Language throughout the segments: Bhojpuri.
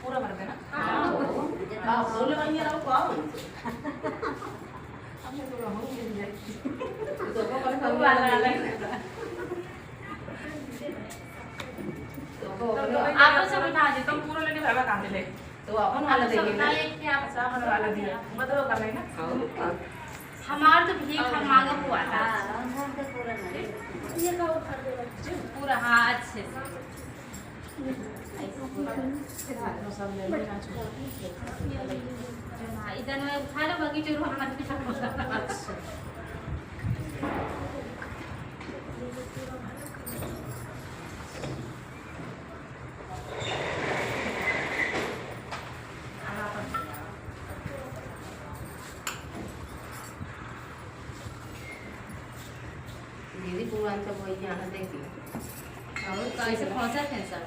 पूरा भर देना। हाँ बोले वही रहो कौन हमने तो रहो मिल जाए तो को पर सब वाला अलग तो को आप सब बता दे तो पूरा लेने भरवा काम ले तो अपन वाला देंगे ना एक क्या बचा अपन वाला दिया बदलो कर लेना। हमार तो भीख हम मांगा हुआ था ये का उठा दे बच्चे पूरा। हाँ अच्छे से सब ले लेना हाँ इधर में उठा लो बगीचे रोना अच्छा दीदी पुरान सब वही यहाँ देखी और कैसे पहुंचा थे सर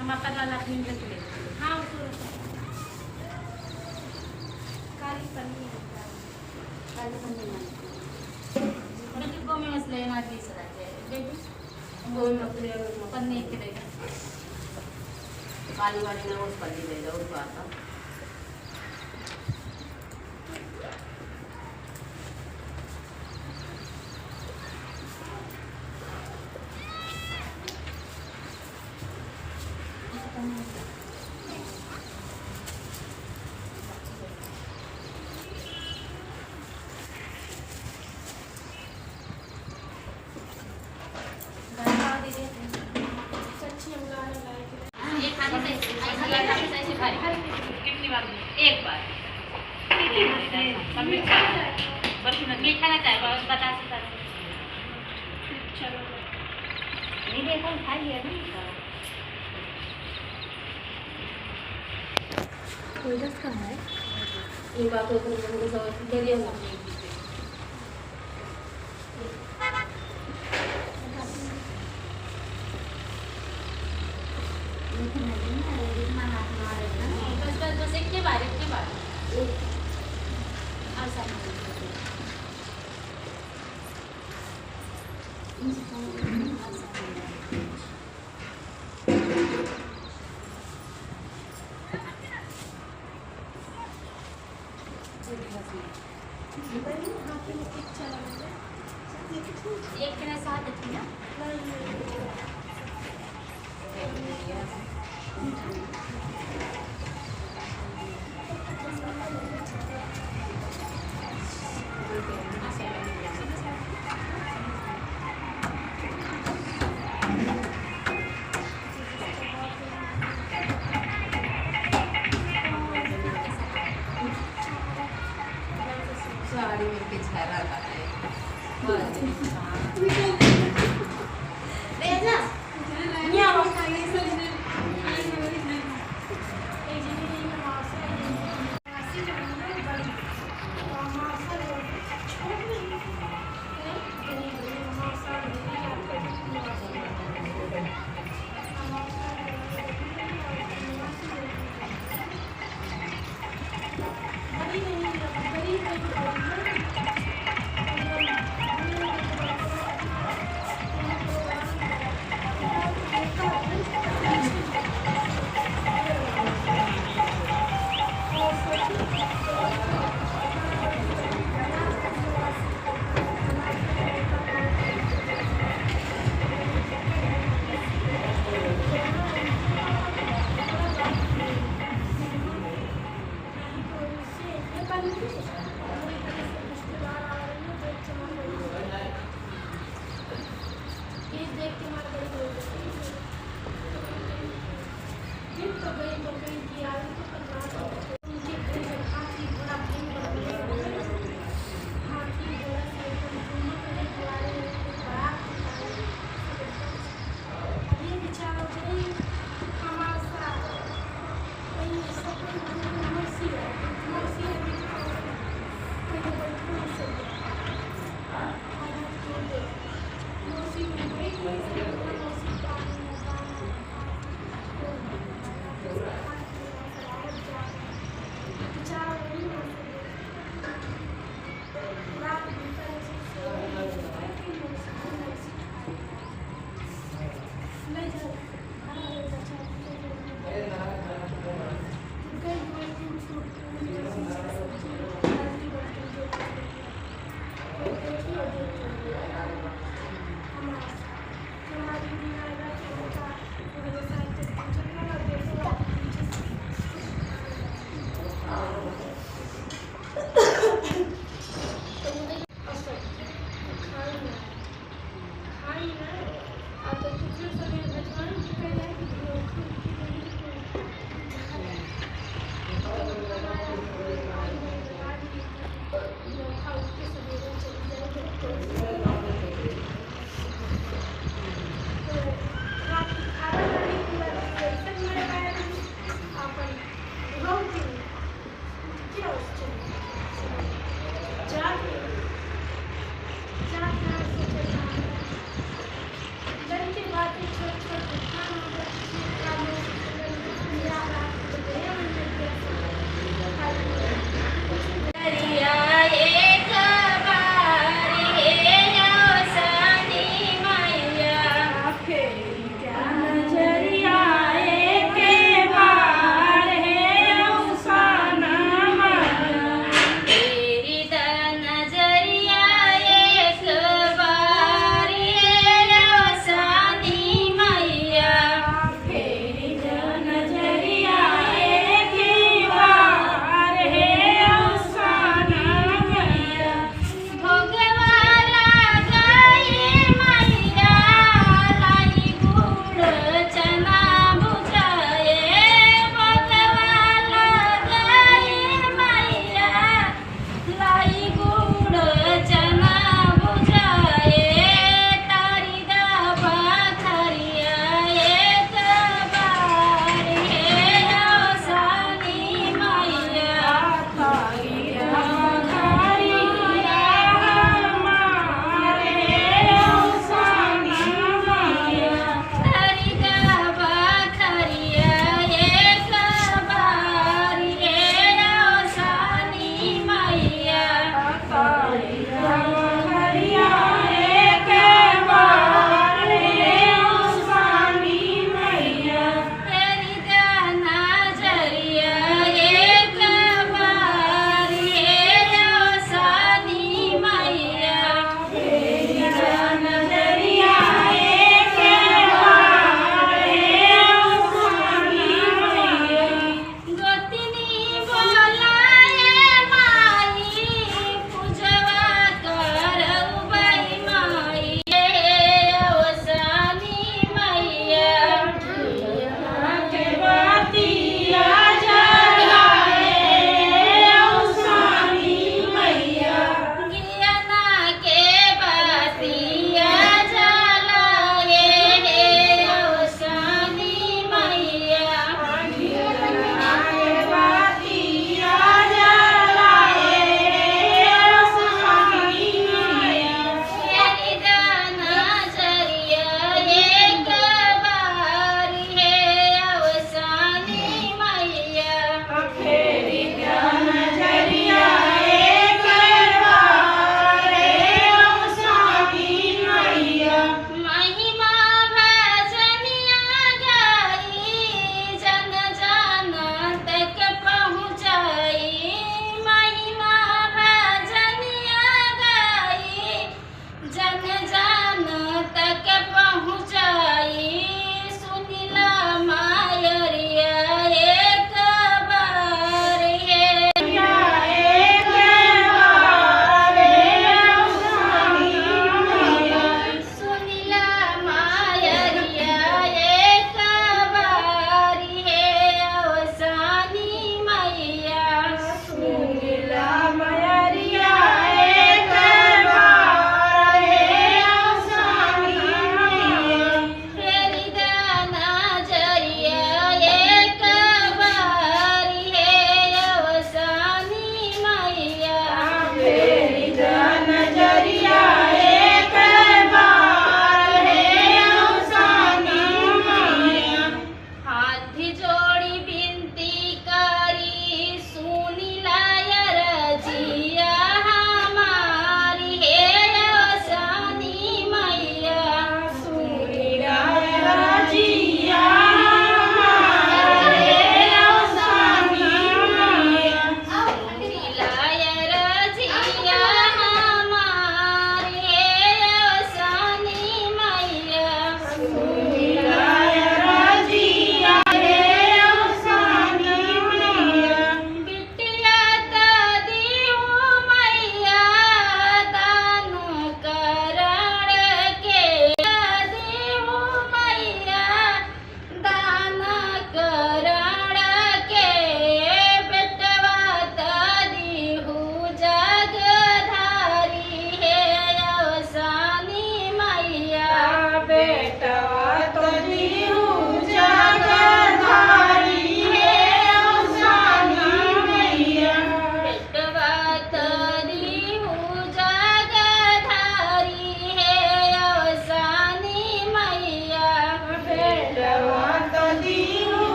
हम आपका लाल अपनी मिल ले। हाँ उसको काली पन्नी बेटी को मैं मसले ना दी सदा के बेटी वो मछली पन्नी के देगा काली वाली ना उस पल्ली दे दो उस बात कितनी बार एक बार मीठा ना चाहे बस बता सकता चलो नहीं देखो खाइए ना कोई दस कहाँ है ये बात तो तुमको समझ करिए ना बस एक के बार और सब एक के साथ है ना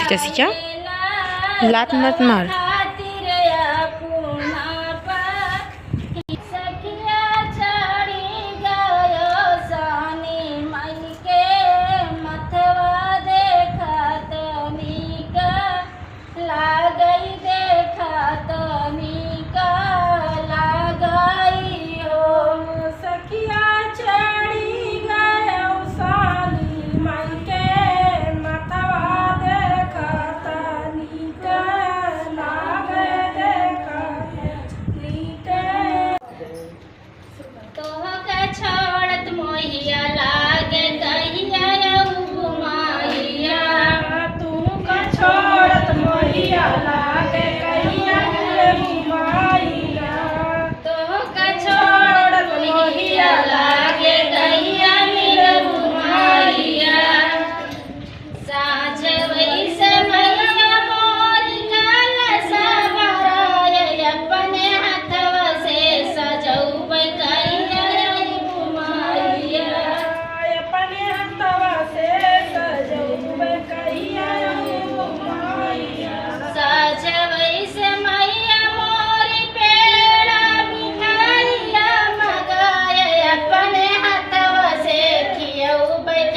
जसिका लात मत मार।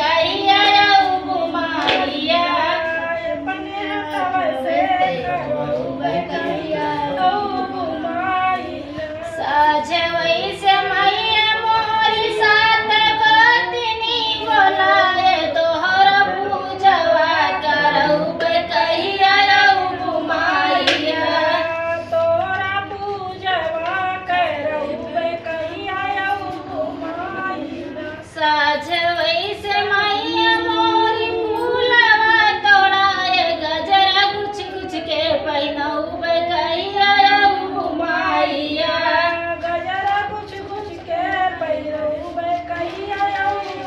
कहिया घुमाइया अपने हथवा से करौबे कहिया घुमाइया साझवई से मैया मोरी सात गोतनी बोलाए तोहर पूजवा करौबे कहिया घुमाइया तोरा पूजवा करौबे कहिया घुमाइया साझवई से मैया मोरी फूलवा तोड़ाए गजरा कुछ कुछ के पहिनौबे कहिया घुमाइया गजरा कुछ कुछ के पैरौबे कहिया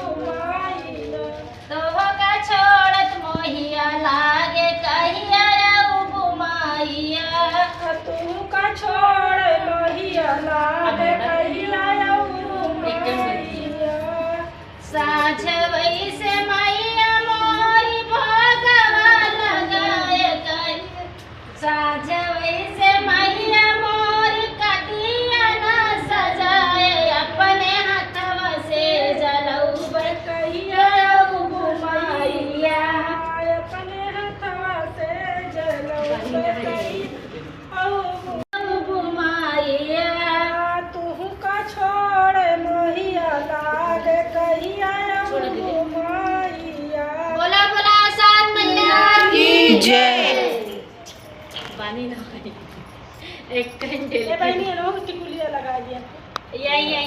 घुमाइया तोह का छोड़त मोहिया लागे कहिया घुमाइया तू का छोड़ लोहिया लागे कहिया घुमाइया साझवई से मैया मोरी भोगवा लगाए कहिया साझवई से मैया मोरी कटिया न सजाए अपने हाथवा से जलौबे कहिया घुमाइया अपने हथवा से जलौबे कहिया घुमाइया तू का छोड़ लोहिया लागे कहिया घुमाइया बोला बोला साथ मैया की जय। पानी ना एक घंटे ये बहनी लोग टिकुलिया लगा दिया यही